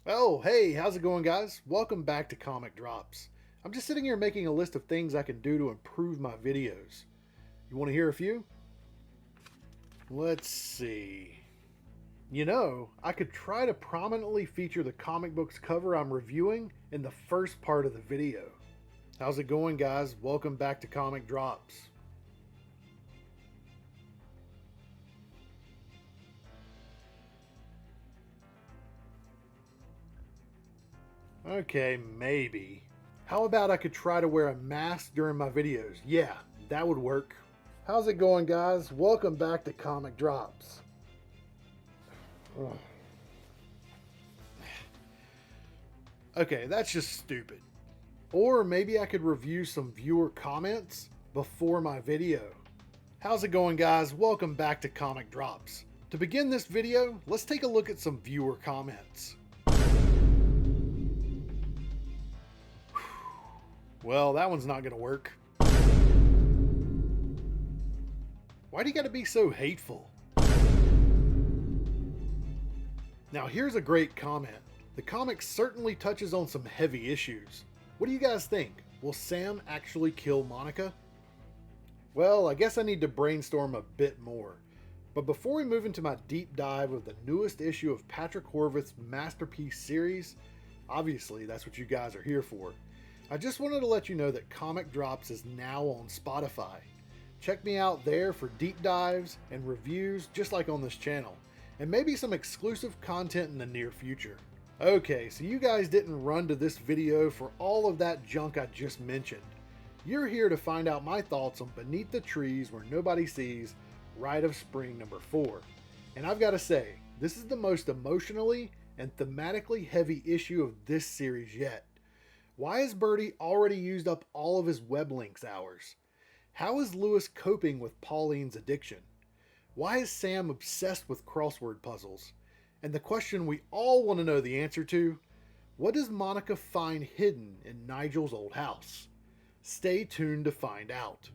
Oh, hey, how's it going, guys? Welcome back to Comic Drops. I'm just sitting here making a list of things I can do to improve my videos. You want to hear a few? Let's see. I could try to prominently feature the comic book's cover I'm reviewing in the first part of the video. How's it going, guys? Welcome back to Comic Drops. Okay, maybe. How about I could try to wear a mask during my videos? Yeah, that would work. How's it going, guys? Welcome back to Comic Drops. Ugh. Okay, that's just stupid. Or maybe I could review some viewer comments before my video. How's it going, guys? Welcome back to Comic Drops. To begin this video, let's take a look at some viewer comments. Well, that one's not gonna work. Why do you gotta be so hateful? Now here's a great comment. The comic certainly touches on some heavy issues. What do you guys think? Will Sam actually kill Monica? Well, I guess I need to brainstorm a bit more. But before we move into my deep dive of the newest issue of Patrick Horvath's Masterpiece series, obviously that's what you guys are here for, I just wanted to let you know that Comic Drops is now on Spotify. Check me out there for deep dives and reviews just like on this channel, and maybe some exclusive content in the near future. Okay, so you guys didn't run to this video for all of that junk I just mentioned. You're here to find out my thoughts on Beneath the Trees Where Nobody Sees, Rite of Spring number 4. And I've got to say, this is the most emotionally and thematically heavy issue of this series yet. Why has Bertie already used up all of his Weblynx hours? How is Lewis coping with Pauline's addiction? Why is Sam obsessed with crossword puzzles? And the question we all want to know the answer to, what does Monica find hidden in Nigel's old house? Stay tuned to find out.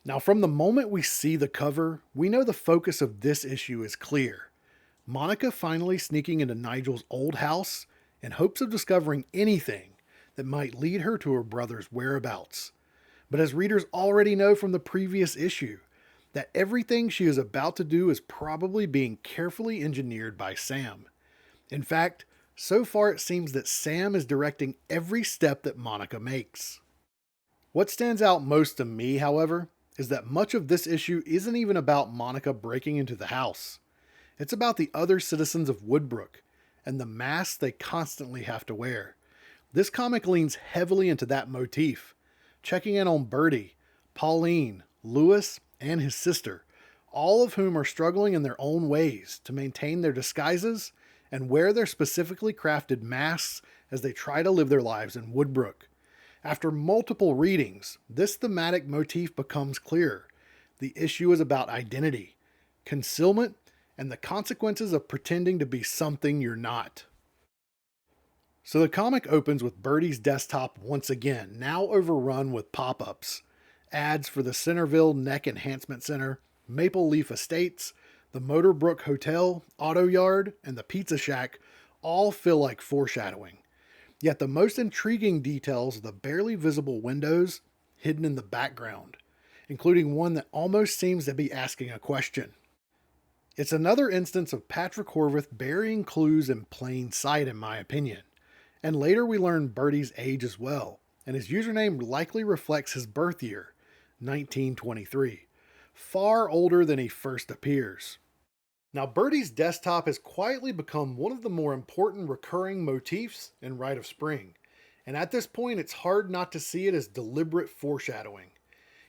Now, from the moment we see the cover, we know the focus of this issue is clear. Monica finally sneaking into Nigel's old house in hopes of discovering anything that might lead her to her brother's whereabouts. But as readers already know from the previous issue, that everything she is about to do is probably being carefully engineered by Sam. In fact, so far it seems that Sam is directing every step that Monica makes. What stands out most to me, however, is that much of this issue isn't even about Monica breaking into the house. It's about the other citizens of Woodbrook and the masks they constantly have to wear. This comic leans heavily into that motif, checking in on Bertie, Pauline, Lewis, and his sister, all of whom are struggling in their own ways to maintain their disguises and wear their specifically crafted masks as they try to live their lives in Woodbrook. After multiple readings, this thematic motif becomes clear. The issue is about identity, concealment, and the consequences of pretending to be something you're not. So the comic opens with Bertie's desktop once again, now overrun with pop-ups. Ads for the Centerville Neck Enhancement Center, Maple Leaf Estates, the Motorbrook Hotel, Auto Yard, and the Pizza Shack all feel like foreshadowing. Yet the most intriguing details are the barely visible windows hidden in the background, including one that almost seems to be asking a question. It's another instance of Patrick Horvath burying clues in plain sight, in my opinion. And later we learn Bertie's age as well, and his username likely reflects his birth year, 1923, far older than he first appears. Now, Bertie's desktop has quietly become one of the more important recurring motifs in Rite of Spring, and at this point it's hard not to see it as deliberate foreshadowing.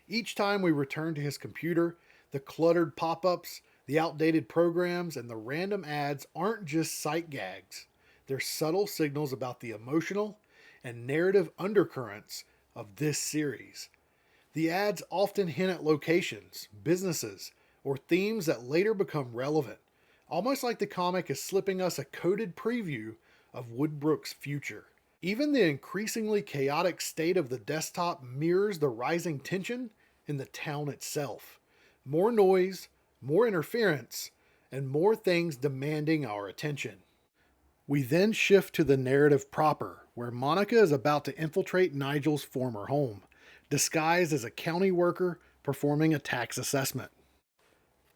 Each time we return to his computer, the cluttered pop-ups, the outdated programs, and the random ads aren't just sight gags. They're subtle signals about the emotional and narrative undercurrents of this series. The ads often hint at locations, businesses, or themes that later become relevant, almost like the comic is slipping us a coded preview of Woodbrook's future. Even the increasingly chaotic state of the desktop mirrors the rising tension in the town itself. More noise, more interference, and more things demanding our attention. We then shift to the narrative proper, where Monica is about to infiltrate Nigel's former home, disguised as a county worker performing a tax assessment.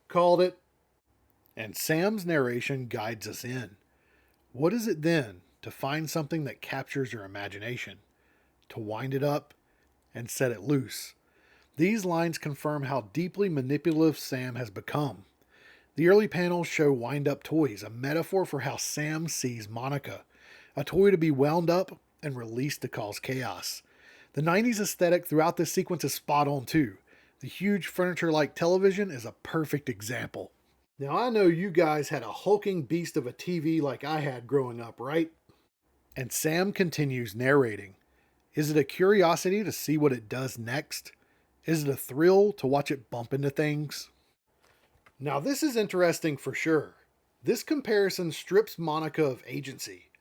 Called it. And Sam's narration guides us in. What is it then to find something that captures your imagination, to wind it up and set it loose? These lines confirm how deeply manipulative Sam has become. The early panels show wind-up toys, a metaphor for how Sam sees Monica, a toy to be wound up and released to cause chaos. The 90s aesthetic throughout this sequence is spot on too. The huge furniture-like television is a perfect example. Now I know you guys had a hulking beast of a TV like I had growing up, right? And Sam continues narrating. Is it a curiosity to see what it does next? Is it a thrill to watch it bump into things? Now this is interesting for sure. This comparison strips Monica of agency.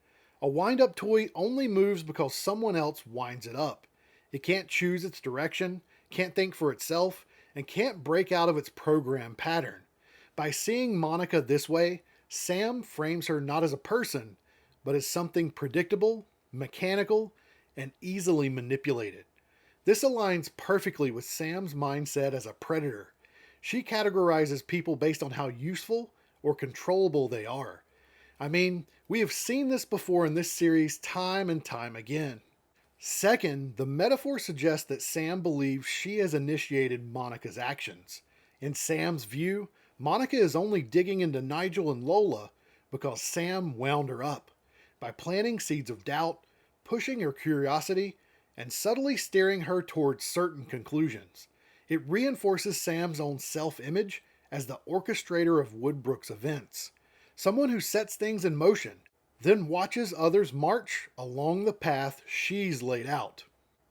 A wind-up toy only moves because someone else winds it up. It can't choose its direction, can't think for itself, and can't break out of its program pattern. By seeing Monica this way, Sam frames her not as a person, but as something predictable, mechanical, and easily manipulated. This aligns perfectly with Sam's mindset as a predator. She categorizes people based on how useful or controllable they are. I mean, we have seen this before in this series time and time again. Second, the metaphor suggests that Sam believes she has initiated Monica's actions. In Sam's view, Monica is only digging into Nigel and Lola because Sam wound her up by planting seeds of doubt, pushing her curiosity, and subtly steering her towards certain conclusions. It reinforces Sam's own self-image as the orchestrator of Woodbrook's events, someone who sets things in motion, then watches others march along the path she's laid out.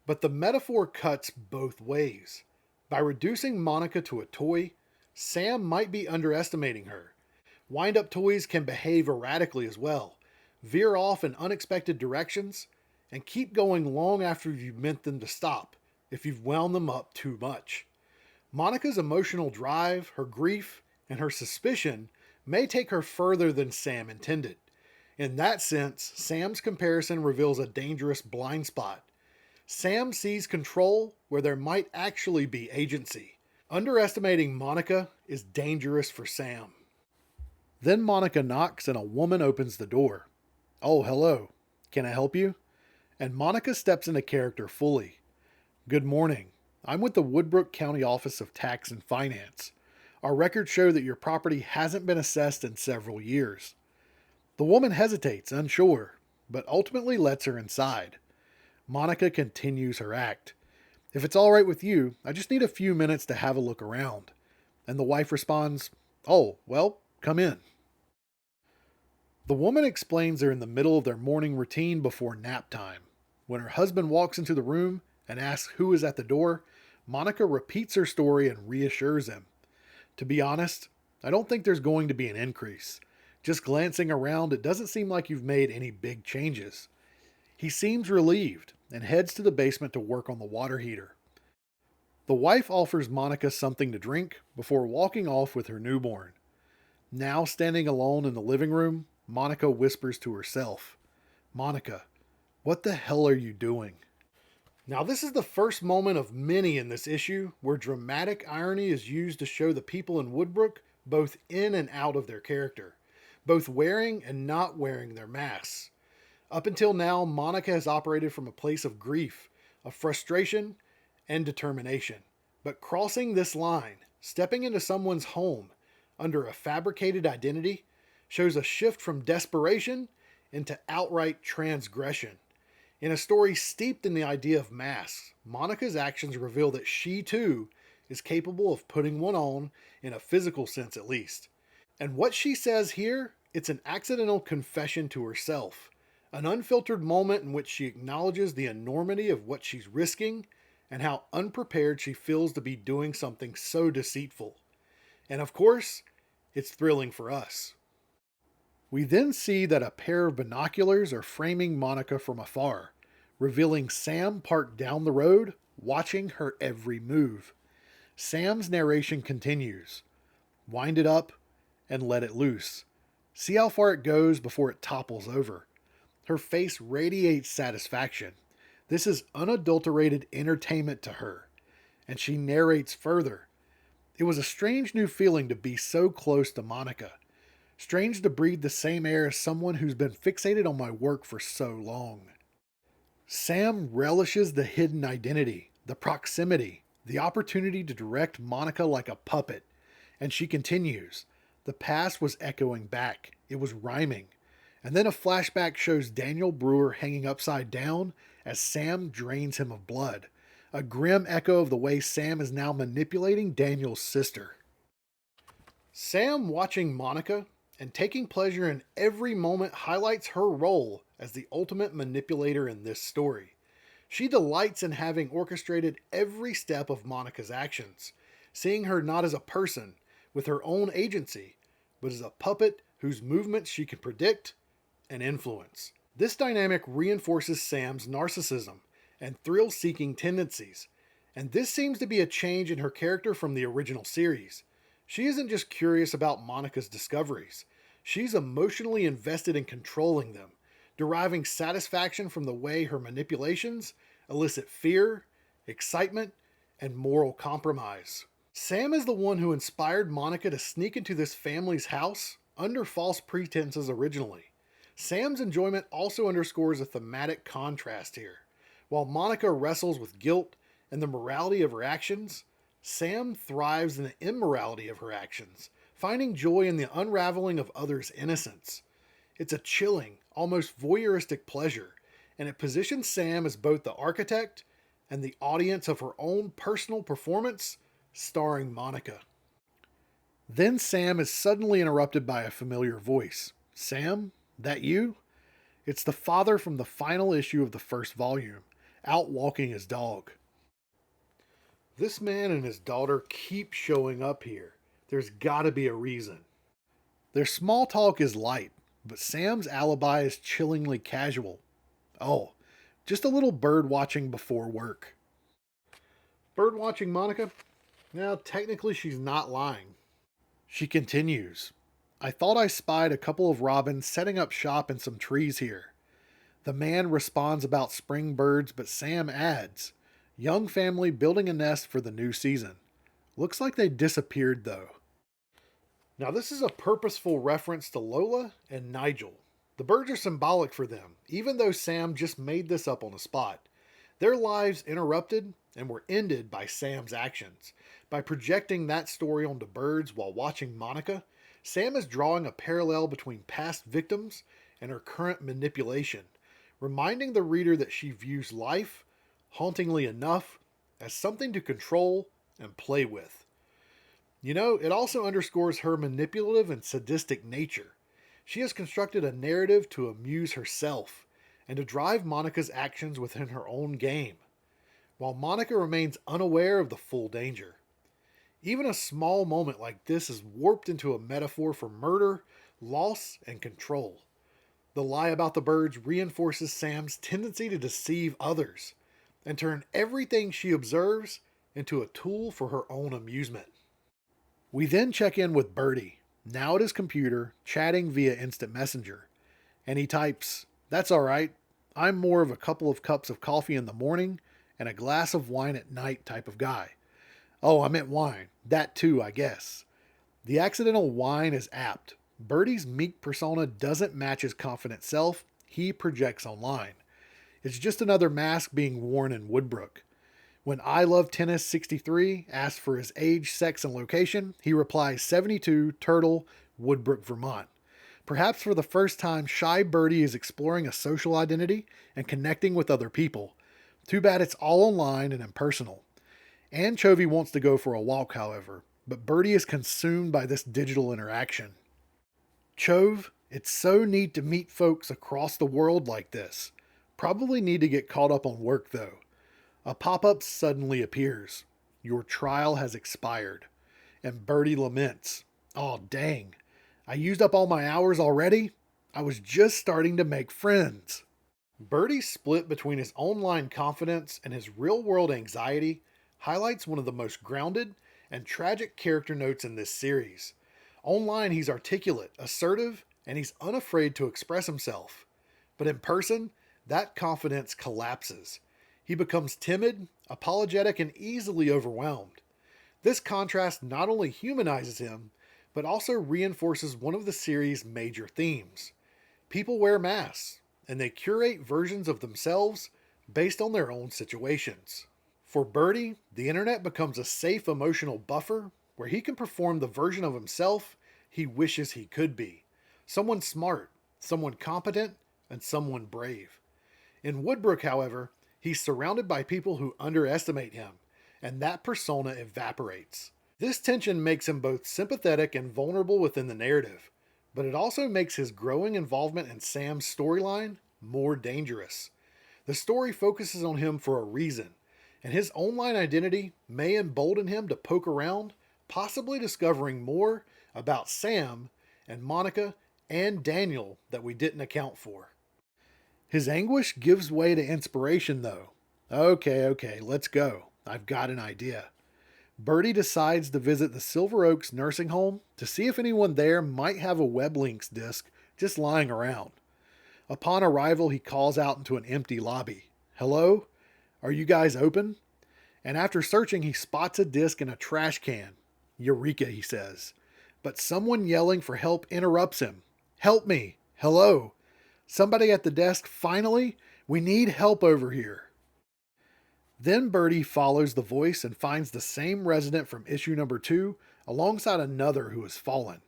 But the metaphor cuts both ways. By reducing Monica to a toy, Sam might be underestimating her. Wind-up toys can behave erratically as well, veer off in unexpected directions, and keep going long after you've meant them to stop if you've wound them up too much. Monica's emotional drive, her grief, and her suspicion may take her further than Sam intended. In that sense, Sam's comparison reveals a dangerous blind spot. Sam sees control where there might actually be agency. Underestimating Monica is dangerous for Sam. Then Monica knocks and a woman opens the door. Oh, hello. Can I help you? And Monica steps into character fully. Good morning. I'm with the Woodbrook County Office of Tax and Finance. Our records show that your property hasn't been assessed in several years. The woman hesitates, unsure, but ultimately lets her inside. Monica continues her act. If it's all right with you, I just need a few minutes to have a look around. And the wife responds, Oh, well, come in. The woman explains they're in the middle of their morning routine before nap time. When her husband walks into the room and asks who is at the door, Monica repeats her story and reassures him. To be honest, I don't think there's going to be an increase. Just glancing around, it doesn't seem like you've made any big changes. He seems relieved and heads to the basement to work on the water heater. The wife offers Monica something to drink before walking off with her newborn. Now standing alone in the living room, Monica whispers to herself, Monica, what the hell are you doing? Now this is the first moment of many in this issue where dramatic irony is used to show the people in Woodbrook both in and out of their character, both wearing and not wearing their masks. Up until now, Monica has operated from a place of grief, of frustration, and determination. But crossing this line, stepping into someone's home under a fabricated identity, shows a shift from desperation into outright transgression. In a story steeped in the idea of masks, Monica's actions reveal that she, too, is capable of putting one on, in a physical sense at least. And what she says here, it's an accidental confession to herself, an unfiltered moment in which she acknowledges the enormity of what she's risking and how unprepared she feels to be doing something so deceitful. And of course, it's thrilling for us. We then see that a pair of binoculars are framing Monica from afar, revealing Sam parked down the road, watching her every move. Sam's narration continues. Wind it up and let it loose. See how far it goes before it topples over. Her face radiates satisfaction. This is unadulterated entertainment to her. And she narrates further. It was a strange new feeling to be so close to Monica. Strange to breathe the same air as someone who's been fixated on my work for so long. Sam relishes the hidden identity, the proximity, the opportunity to direct Monica like a puppet. And she continues. The past was echoing back. It was rhyming. And then a flashback shows Daniel Brewer hanging upside down as Sam drains him of blood. A grim echo of the way Sam is now manipulating Daniel's sister. Sam watching Monica and taking pleasure in every moment highlights her role as the ultimate manipulator in this story. She delights in having orchestrated every step of Monica's actions, seeing her not as a person with her own agency, but as a puppet whose movements she can predict and influence. This dynamic reinforces Sam's narcissism and thrill-seeking tendencies, and this seems to be a change in her character from the original series. She isn't just curious about Monica's discoveries. She's emotionally invested in controlling them, deriving satisfaction from the way her manipulations elicit fear, excitement, and moral compromise. Sam is the one who inspired Monica to sneak into this family's house under false pretenses originally. Sam's enjoyment also underscores a thematic contrast here. While Monica wrestles with guilt and the morality of her actions, Sam thrives in the immorality of her actions, finding joy in the unraveling of others' innocence. It's a chilling, almost voyeuristic pleasure, and it positions Sam as both the architect and the audience of her own personal performance, starring Monica. Then Sam is suddenly interrupted by a familiar voice. Sam, that you? It's the father from the final issue of the first volume, out walking his dog. This man and his daughter keep showing up here. There's gotta be a reason. Their small talk is light, but Sam's alibi is chillingly casual. Oh, just a little bird watching before work. Bird watching Monica? Now, technically she's not lying. She continues. I thought I spied a couple of robins setting up shop in some trees here. The man responds about spring birds, but Sam adds, young family building a nest for the new season. Looks like they disappeared though. Now this is a purposeful reference to Lola and Nigel. The birds are symbolic for them, even though Sam just made this up on the spot. Their lives interrupted and were ended by Sam's actions. By projecting that story onto birds while watching Monica, Sam is drawing a parallel between past victims and her current manipulation, reminding the reader that she views life, hauntingly enough, as something to control and play with. You know, it also underscores her manipulative and sadistic nature. She has constructed a narrative to amuse herself and to drive Monica's actions within her own game, while Monica remains unaware of the full danger. Even a small moment like this is warped into a metaphor for murder, loss, and control. The lie about the birds reinforces Sam's tendency to deceive others and turn everything she observes into a tool for her own amusement. We then check in with Bertie, now at his computer, chatting via instant messenger. And he types, "That's alright, I'm more of a couple of cups of coffee in the morning and a glass of wine at night type of guy. Oh, I meant wine. That too, I guess." The accidental wine is apt. Bertie's meek persona doesn't match his confident self he projects online. It's just another mask being worn in Woodbrook. When I Love Tennis 63 asks for his age, sex, and location, he replies 72 Turtle, Woodbrook, Vermont. Perhaps for the first time, shy Bertie is exploring a social identity and connecting with other people. Too bad it's all online and impersonal. Anchovy wants to go for a walk, however, but Bertie is consumed by this digital interaction. Chove, it's so neat to meet folks across the world like this. Probably need to get caught up on work though. A pop-up suddenly appears. Your trial has expired. And Bertie laments. Oh dang, I used up all my hours already? I was just starting to make friends. Bertie's split between his online confidence and his real world anxiety highlights one of the most grounded and tragic character notes in this series. Online, he's articulate, assertive, and he's unafraid to express himself. But in person, that confidence collapses. He becomes timid, apologetic, and easily overwhelmed. This contrast not only humanizes him, but also reinforces one of the series' major themes. People wear masks, and they curate versions of themselves based on their own situations. For Bertie, the internet becomes a safe emotional buffer where he can perform the version of himself he wishes he could be. Someone smart, someone competent, and someone brave. In Woodbrook, however, he's surrounded by people who underestimate him, and that persona evaporates. This tension makes him both sympathetic and vulnerable within the narrative, but it also makes his growing involvement in Sam's storyline more dangerous. The story focuses on him for a reason, and his online identity may embolden him to poke around, possibly discovering more about Sam and Monica and Daniel that we didn't account for. His anguish gives way to inspiration, though. Okay, let's go. I've got an idea. Bertie decides to visit the Silver Oaks nursing home to see if anyone there might have a Weblynx disc just lying around. Upon arrival, he calls out into an empty lobby. Hello? Are you guys open? And after searching, he spots a disc in a trash can. Eureka, he says. But someone yelling for help interrupts him. Help me! Hello! Somebody at the desk, finally? We need help over here. Then Bertie follows the voice and finds the same resident from issue number 2 alongside another who has fallen.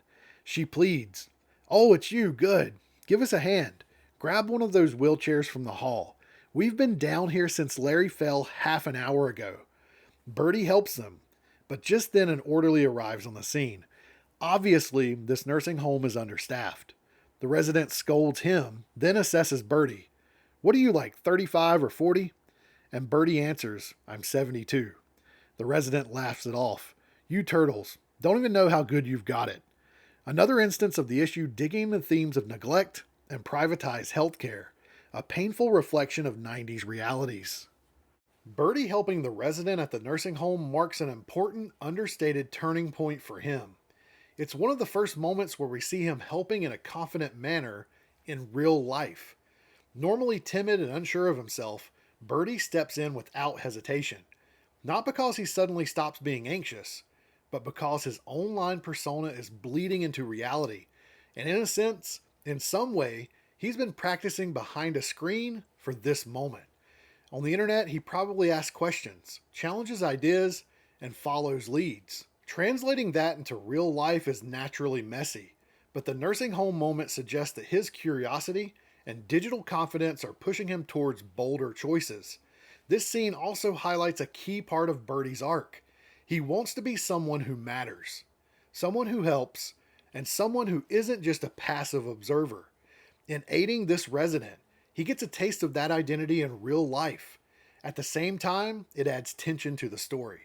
She pleads, Oh, it's you, good. Give us a hand. Grab one of those wheelchairs from the hall. We've been down here since Larry fell half an hour ago. Bertie helps them, but just then an orderly arrives on the scene. Obviously, this nursing home is understaffed. The resident scolds him, then assesses Bertie. What are you like, 35 or 40? And Bertie answers, I'm 72. The resident laughs it off. You turtles, don't even know how good you've got it. Another instance of the issue digging the themes of neglect and privatized healthcare, a painful reflection of 90s realities. Bertie helping the resident at the nursing home marks an important, understated turning point for him. It's one of the first moments where we see him helping in a confident manner in real life. Normally timid and unsure of himself, Bertie steps in without hesitation. Not because he suddenly stops being anxious, but because his online persona is bleeding into reality. And in a sense, in some way, he's been practicing behind a screen for this moment. On the internet, he probably asks questions, challenges ideas, and follows leads. Translating that into real life is naturally messy, but the nursing home moment suggests that his curiosity and digital confidence are pushing him towards bolder choices. This scene also highlights a key part of Bertie's arc. He wants to be someone who matters, someone who helps, and someone who isn't just a passive observer. In aiding this resident, he gets a taste of that identity in real life. At the same time, it adds tension to the story.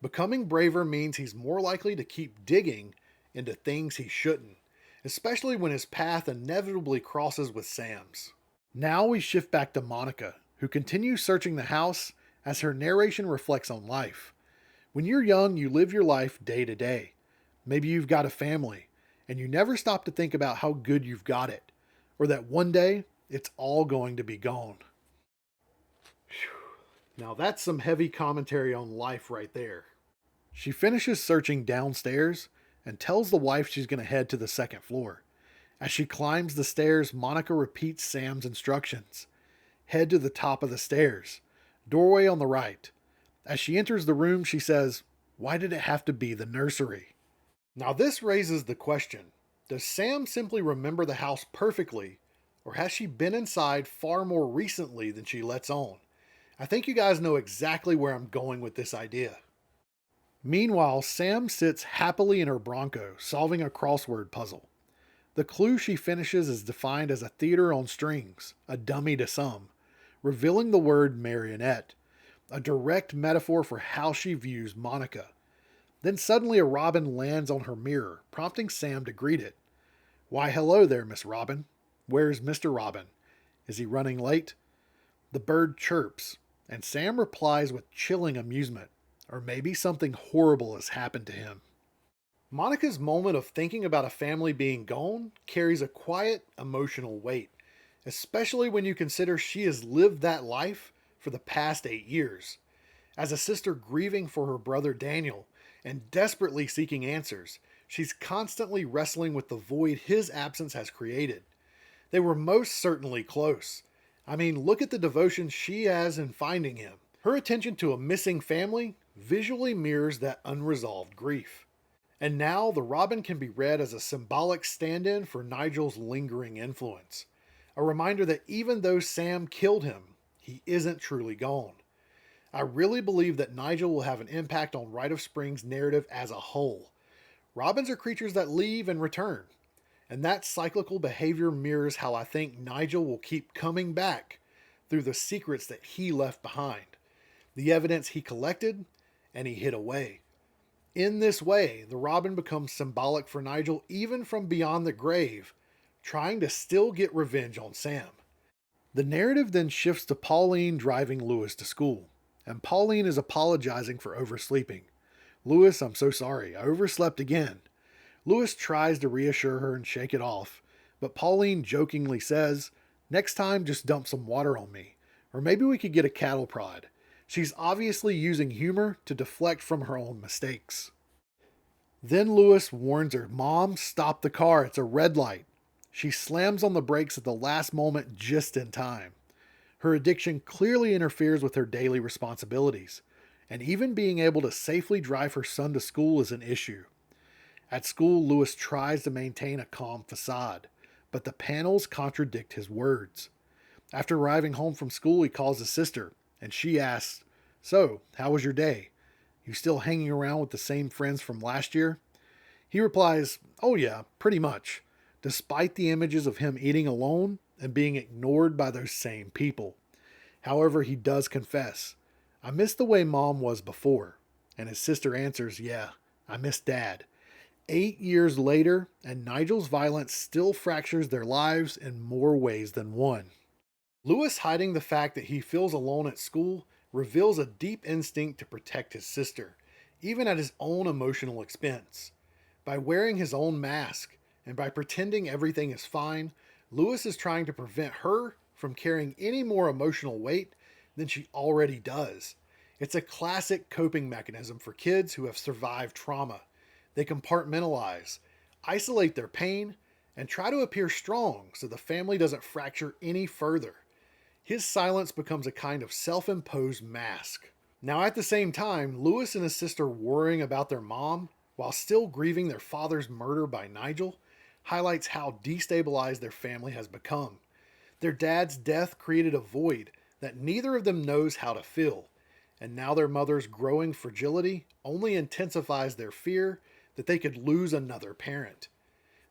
Becoming braver means he's more likely to keep digging into things he shouldn't, especially when his path inevitably crosses with Sam's. Now we shift back to Monica, who continues searching the house as her narration reflects on life. When you're young, you live your life day to day. Maybe you've got a family, and you never stop to think about how good you've got it, or that one day it's all going to be gone. Now that's some heavy commentary on life right there. She finishes searching downstairs and tells the wife she's going to head to the second floor. As she climbs the stairs, Monica repeats Sam's instructions. Head to the top of the stairs. Doorway on the right. As she enters the room, she says, Why did it have to be the nursery? Now this raises the question, does Sam simply remember the house perfectly, or has she been inside far more recently than she lets on? I think you guys know exactly where I'm going with this idea. Meanwhile, Sam sits happily in her Bronco, solving a crossword puzzle. The clue she finishes is defined as a theater on strings, a dummy to some, revealing the word marionette, a direct metaphor for how she views Monica. Then suddenly a robin lands on her mirror, prompting Sam to greet it. Why, hello there, Miss Robin. "Where's Mr. Robin? Is he running late?" The bird chirps, and Sam replies with chilling amusement, or maybe something horrible has happened to him. Monica's moment of thinking about a family being gone carries a quiet, emotional weight, especially when you consider she has lived that life for the past 8 years. As a sister grieving for her brother Daniel and desperately seeking answers, she's constantly wrestling with the void his absence has created. They were most certainly close. I mean, look at the devotion she has in finding him. Her attention to a missing family visually mirrors that unresolved grief. And now the robin can be read as a symbolic stand-in for Nigel's lingering influence. A reminder that even though Sam killed him, he isn't truly gone. I really believe that Nigel will have an impact on Rite of Spring's narrative as a whole. Robins are creatures that leave and return, and that cyclical behavior mirrors how I think Nigel will keep coming back through the secrets that he left behind, the evidence he collected and he hid away. In this way, the robin becomes symbolic for Nigel even from beyond the grave, trying to still get revenge on Sam. The narrative then shifts to Pauline driving Lewis to school, and Pauline is apologizing for oversleeping. "Lewis, I'm so sorry. I overslept again." Lewis tries to reassure her and shake it off, but Pauline jokingly says, "Next time, just dump some water on me. Or maybe we could get a cattle prod." She's obviously using humor to deflect from her own mistakes. Then Lewis warns her, "Mom, stop the car. It's a red light." She slams on the brakes at the last moment just in time. Her addiction clearly interferes with her daily responsibilities, and even being able to safely drive her son to school is an issue. At school, Lewis tries to maintain a calm facade, but the panels contradict his words. After arriving home from school, he calls his sister, and she asks, "So, how was your day? You still hanging around with the same friends from last year?" He replies, "Oh yeah, pretty much," despite the images of him eating alone and being ignored by those same people. However, he does confess, "I miss the way Mom was before." And his sister answers, "Yeah, I miss Dad." 8 years later, and Nigel's violence still fractures their lives in more ways than one. Lewis hiding the fact that he feels alone at school reveals a deep instinct to protect his sister, even at his own emotional expense. By wearing his own mask and by pretending everything is fine, Lewis is trying to prevent her from carrying any more emotional weight than she already does. It's a classic coping mechanism for kids who have survived trauma. They compartmentalize, isolate their pain, and try to appear strong so the family doesn't fracture any further. His silence becomes a kind of self-imposed mask. Now at the same time, Lewis and his sister worrying about their mom while still grieving their father's murder by Nigel highlights how destabilized their family has become. Their dad's death created a void that neither of them knows how to fill, and now their mother's growing fragility only intensifies their fear that they could lose another parent.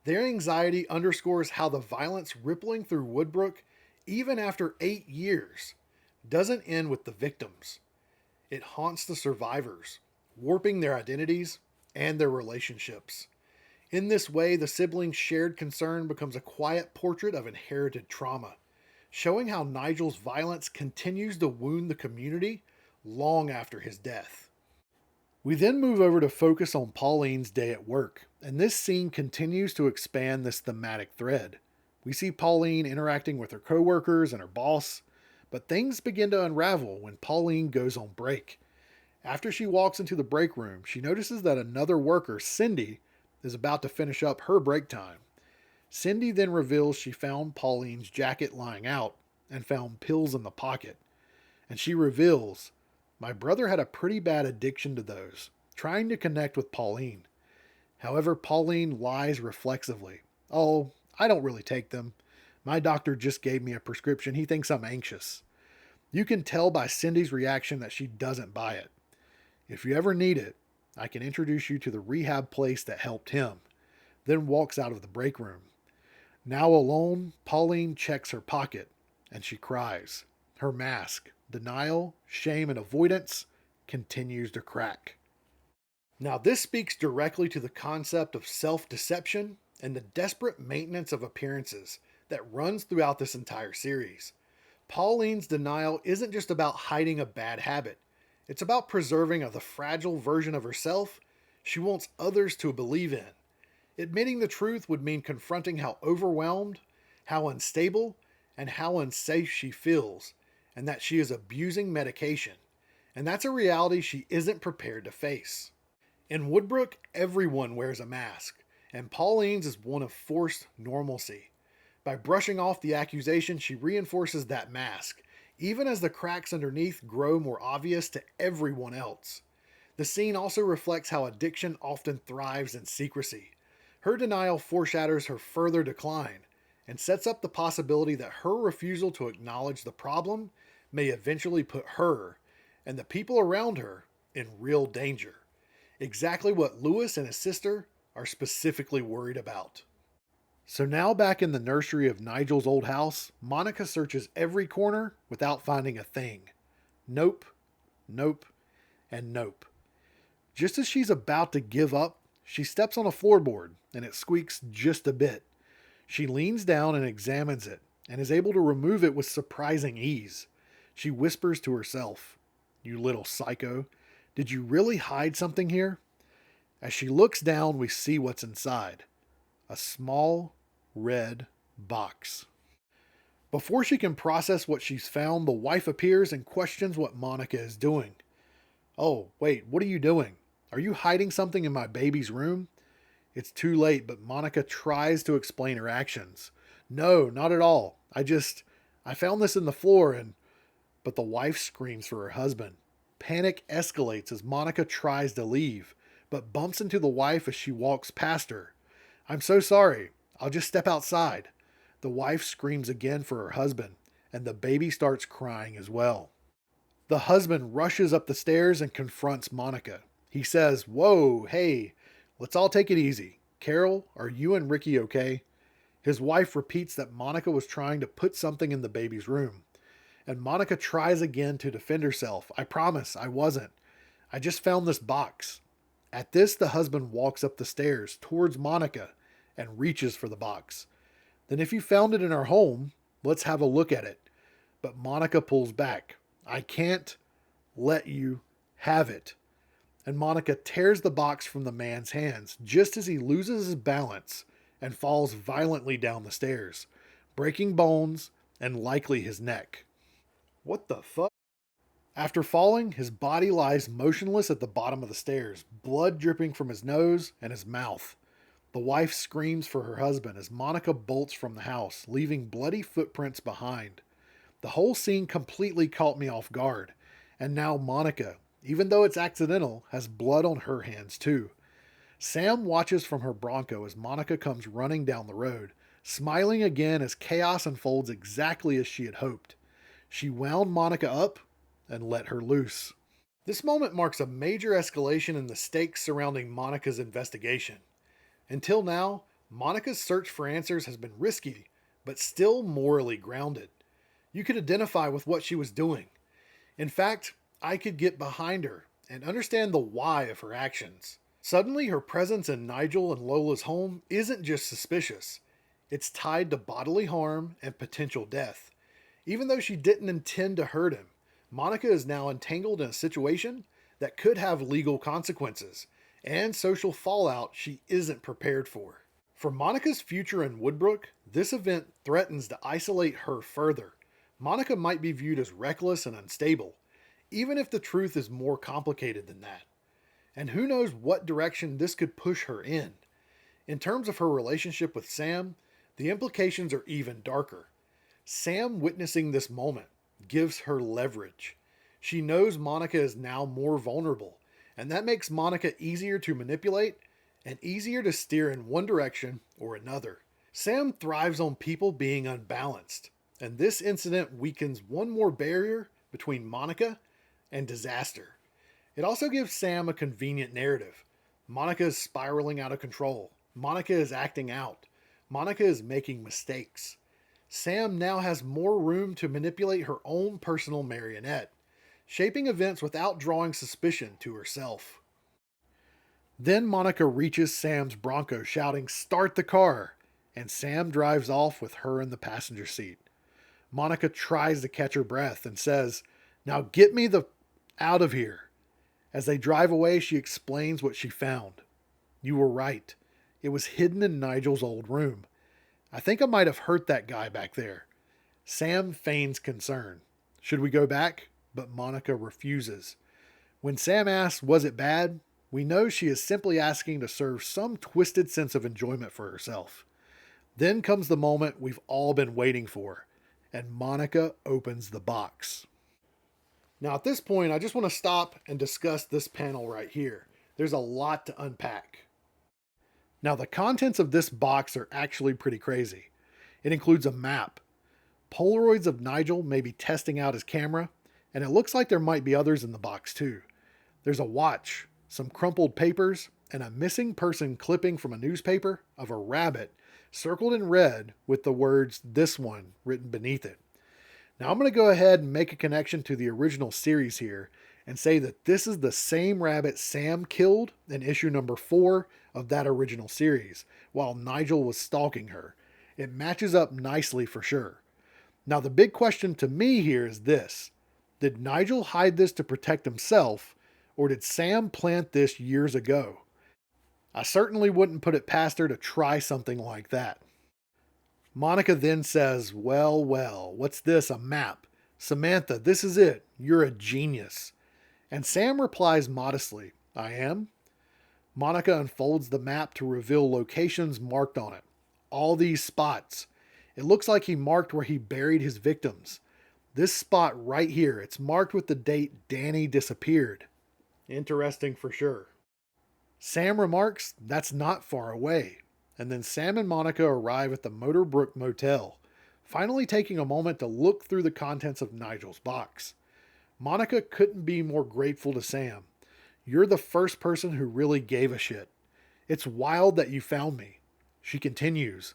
Their anxiety underscores how the violence rippling through Woodbrook, even after 8 years, doesn't end with the victims. It haunts the survivors, warping their identities and their relationships. In this way, the siblings' shared concern becomes a quiet portrait of inherited trauma, showing how Nigel's violence continues to wound the community long after his death. We then move over to focus on Pauline's day at work, and this scene continues to expand this thematic thread. We see Pauline interacting with her coworkers and her boss, but things begin to unravel when Pauline goes on break. After she walks into the break room, she notices that another worker, Cindy, is about to finish up her break time. Cindy then reveals she found Pauline's jacket lying out and found pills in the pocket. And she reveals, "My brother had a pretty bad addiction to those," trying to connect with Pauline. However, Pauline lies reflexively. "Oh, I don't really take them. My doctor just gave me a prescription. He thinks I'm anxious." You can tell by Cindy's reaction that she doesn't buy it. "If you ever need it, I can introduce you to the rehab place that helped him," then walks out of the break room. Now alone, Pauline checks her pocket, and she cries. Her mask, denial, shame, and avoidance continues to crack. Now this speaks directly to the concept of self-deception and the desperate maintenance of appearances that runs throughout this entire series. Pauline's denial isn't just about hiding a bad habit, it's about preserving the fragile version of herself she wants others to believe in. Admitting the truth would mean confronting how overwhelmed, how unstable, and how unsafe she feels, and that she is abusing medication. And that's a reality she isn't prepared to face. In Woodbrook, everyone wears a mask, and Pauline's is one of forced normalcy. By brushing off the accusation, she reinforces that mask, even as the cracks underneath grow more obvious to everyone else. The scene also reflects how addiction often thrives in secrecy. Her denial foreshadows her further decline and sets up the possibility that her refusal to acknowledge the problem may eventually put her and the people around her in real danger. Exactly what Lewis and his sister are specifically worried about. So now back in the nursery of Nigel's old house, Monica searches every corner without finding a thing. Nope, nope, and nope. Just as she's about to give up, she steps on a floorboard and it squeaks just a bit. She leans down and examines it and is able to remove it with surprising ease. She whispers to herself, "You little psycho, did you really hide something here?" As she looks down, we see what's inside. A small red box. Before she can process what she's found, the wife appears and questions what Monica is doing. "Oh, wait, what are you doing? Are you hiding something in my baby's room?" It's too late, but Monica tries to explain her actions. "No, not at all. I found this in the floor and..." But the wife screams for her husband. Panic escalates as Monica tries to leave, but bumps into the wife as she walks past her. "I'm so sorry. I'll just step outside." The wife screams again for her husband, and the baby starts crying as well. The husband rushes up the stairs and confronts Monica. He says, "Whoa, hey, let's all take it easy. Carol, are you and Ricky okay?" His wife repeats that Monica was trying to put something in the baby's room. And Monica tries again to defend herself. "I promise, I wasn't. I just found this box." At this, the husband walks up the stairs towards Monica and reaches for the box. "Then if you found it in our home, let's have a look at it." But Monica pulls back. "I can't let you have it." And Monica tears the box from the man's hands just as he loses his balance and falls violently down the stairs, breaking bones and likely his neck. What the fuck? After falling, his body lies motionless at the bottom of the stairs, blood dripping from his nose and his mouth. The wife screams for her husband as Monica bolts from the house, leaving bloody footprints behind. The whole scene completely caught me off guard, and now Monica, even though it's accidental, has blood on her hands too. Sam watches from her Bronco as Monica comes running down the road, smiling again as chaos unfolds exactly as she had hoped. She wound Monica up and let her loose. This moment marks a major escalation in the stakes surrounding Monica's investigation. Until now, Monica's search for answers has been risky, but still morally grounded. You could identify with what she was doing. In fact, I could get behind her and understand the why of her actions. Suddenly, her presence in Nigel and Lola's home isn't just suspicious. It's tied to bodily harm and potential death. Even though she didn't intend to hurt him, Monica is now entangled in a situation that could have legal consequences and social fallout she isn't prepared for. For Monica's future in Woodbrook, this event threatens to isolate her further. Monica might be viewed as reckless and unstable, even if the truth is more complicated than that. And who knows what direction this could push her in. In terms of her relationship with Sam, the implications are even darker. Sam witnessing this moment gives her leverage. She knows Monica is now more vulnerable, and that makes Monica easier to manipulate and easier to steer in one direction or another. Sam thrives on people being unbalanced, and this incident weakens one more barrier between Monica and disaster. It also gives Sam a convenient narrative. Monica is spiraling out of control. Monica is acting out. Monica is making mistakes. Sam now has more room to manipulate her own personal marionette, shaping events without drawing suspicion to herself. Then Monica reaches Sam's Bronco, shouting, "Start the car!" and Sam drives off with her in the passenger seat. Monica tries to catch her breath and says, "Now get me the out of here." As they drive away, she explains what she found. "You were right. It was hidden in Nigel's old room. I think I might have hurt that guy back there." Sam feigns concern. Should we go back? But Monica refuses. When Sam asks, "Was it bad?" we know she is simply asking to serve some twisted sense of enjoyment for herself. Then comes the moment we've all been waiting for, and Monica opens the box. Now at this point, I just want to stop and discuss this panel right here. There's a lot to unpack. Now the contents of this box are actually pretty crazy. It includes a map, Polaroids of Nigel maybe testing out his camera, and it looks like there might be others in the box too. There's a watch, some crumpled papers, and a missing person clipping from a newspaper of a rabbit circled in red with the words "this one" written beneath it. Now I'm going to go ahead and make a connection to the original series here and say that this is the same rabbit Sam killed in issue number 4 of that original series while Nigel was stalking her. It matches up nicely for sure. Now the big question to me here is this: did Nigel hide this to protect himself, or did Sam plant this years ago? I certainly wouldn't put it past her to try something like that. Monica then says, well, what's this, a map? Samantha, this is it. You're a genius." And Sam replies modestly, "I am." Monica unfolds the map to reveal locations marked on it. All these spots. It looks like he marked where he buried his victims. This spot right here, it's marked with the date Danny disappeared. Interesting for sure. Sam remarks that's not far away. And then Sam and Monica arrive at the Woodbrook Motel, finally taking a moment to look through the contents of Nigel's box. Monica couldn't be more grateful to Sam. "You're the first person who really gave a shit. It's wild that you found me." She continues,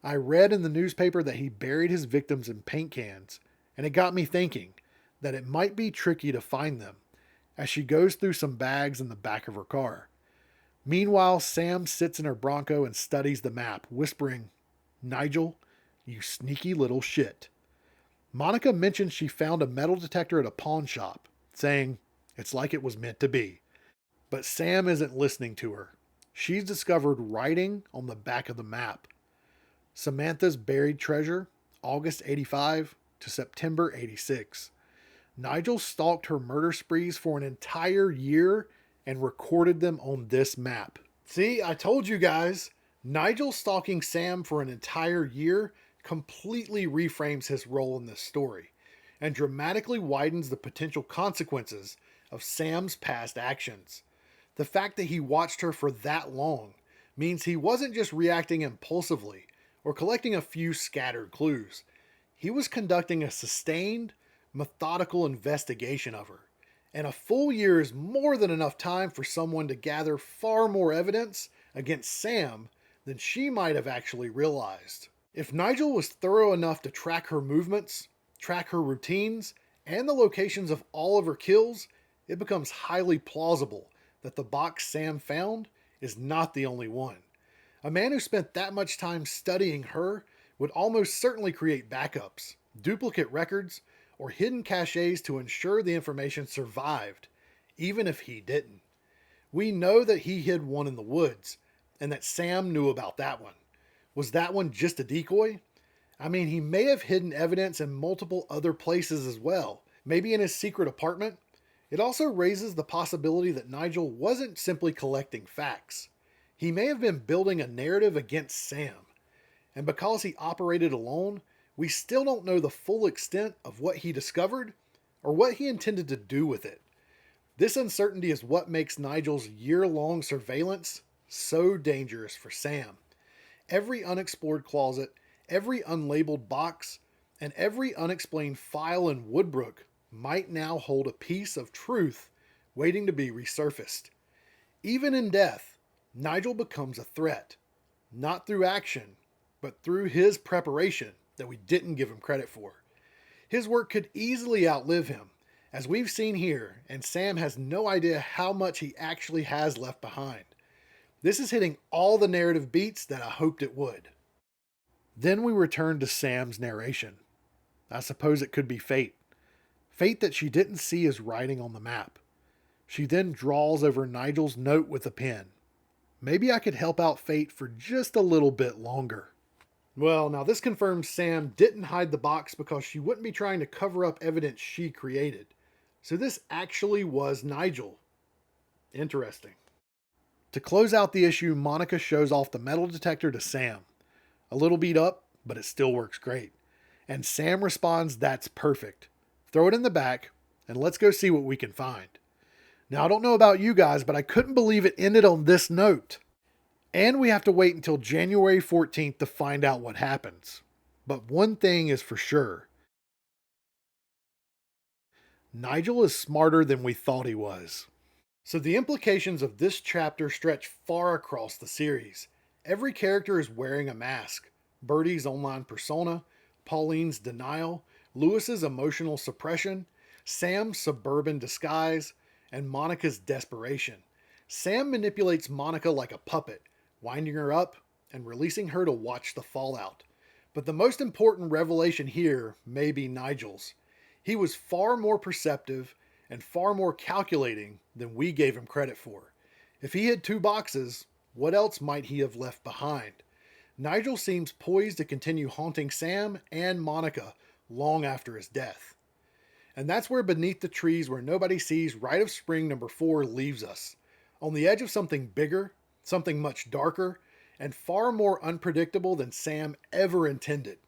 "I read in the newspaper that he buried his victims in paint cans, and it got me thinking that it might be tricky to find them," as she goes through some bags in the back of her car. Meanwhile, Sam sits in her Bronco and studies the map, whispering, "Nigel, you sneaky little shit." Monica mentions she found a metal detector at a pawn shop, saying, "It's like it was meant to be." But Sam isn't listening to her. She's discovered writing on the back of the map. Samantha's buried treasure, August 85 to September 86. Nigel stalked her murder sprees for an entire year and recorded them on this map. See, I told you guys, Nigel stalking Sam for an entire year completely reframes his role in this story and dramatically widens the potential consequences of Sam's past actions. The fact that he watched her for that long means he wasn't just reacting impulsively or collecting a few scattered clues. He was conducting a sustained, methodical investigation of her. And a full year is more than enough time for someone to gather far more evidence against Sam than she might have actually realized. If Nigel was thorough enough to track her movements, track her routines, and the locations of all of her kills, it becomes highly plausible that the box Sam found is not the only one. A man who spent that much time studying her would almost certainly create backups, duplicate records, or hidden caches to ensure the information survived, even if he didn't. We know that he hid one in the woods, and that Sam knew about that one. Was that one just a decoy? I mean, he may have hidden evidence in multiple other places as well, maybe in his secret apartment. It also raises the possibility that Nigel wasn't simply collecting facts. He may have been building a narrative against Sam. And because he operated alone, we still don't know the full extent of what he discovered or what he intended to do with it. This uncertainty is what makes Nigel's year-long surveillance so dangerous for Sam. Every unexplored closet, every unlabeled box, and every unexplained file in Woodbrook might now hold a piece of truth waiting to be resurfaced. Even in death, Nigel becomes a threat, not through action, but through his preparation that we didn't give him credit for. His work could easily outlive him, as we've seen here, and Sam has no idea how much he actually has left behind. This is hitting all the narrative beats that I hoped it would. Then we return to Sam's narration. I suppose it could be fate. Fate that she didn't see as writing on the map. She then draws over Nigel's note with a pen. Maybe I could help out fate for just a little bit longer. Well, now this confirms Sam didn't hide the box because she wouldn't be trying to cover up evidence she created. So this actually was Nigel. Interesting. To close out the issue, Monica shows off the metal detector to Sam. A little beat up, but it still works great. And Sam responds, "That's perfect. Throw it in the back, and let's go see what we can find." Now, I don't know about you guys, but I couldn't believe it ended on this note. And we have to wait until January 14th to find out what happens. But one thing is for sure. Nigel is smarter than we thought he was. So the implications of this chapter stretch far across the series. Every character is wearing a mask. Bertie's online persona, Pauline's denial, Lewis's emotional suppression, Sam's suburban disguise, and Monica's desperation. Sam manipulates Monica like a puppet, winding her up and releasing her to watch the fallout. But the most important revelation here may be Nigel's. He was far more perceptive and far more calculating than we gave him credit for. If he had 2 boxes, what else might he have left behind? Nigel seems poised to continue haunting Sam and Monica long after his death. And that's where Beneath the Trees Where Nobody Sees Rite of Spring number 4 leaves us. On the edge of something bigger, something much darker, and far more unpredictable than Sam ever intended.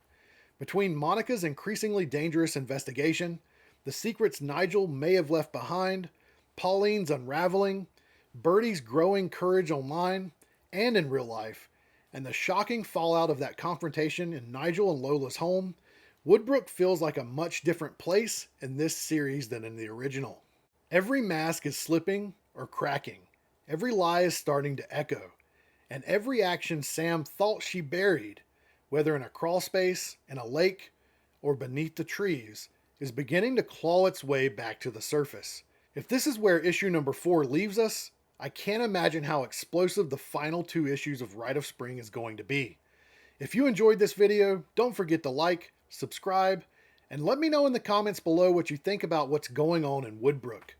Between Monica's increasingly dangerous investigation, the secrets Nigel may have left behind, Pauline's unraveling, Bertie's growing courage online and in real life, and the shocking fallout of that confrontation in Nigel and Lola's home, Woodbrook feels like a much different place in this series than in the original. Every mask is slipping or cracking. Every lie is starting to echo. And every action Sam thought she buried, whether in a crawlspace, in a lake, or beneath the trees, is beginning to claw its way back to the surface. If this is where issue number 4 leaves us, I can't imagine how explosive the final 2 issues of Rite of Spring is going to be. If you enjoyed this video, don't forget to like, subscribe, and let me know in the comments below what you think about what's going on in Woodbrook.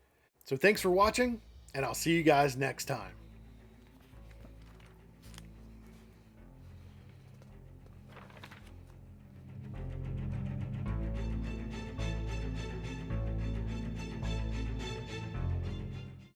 So thanks for watching, and I'll see you guys next time.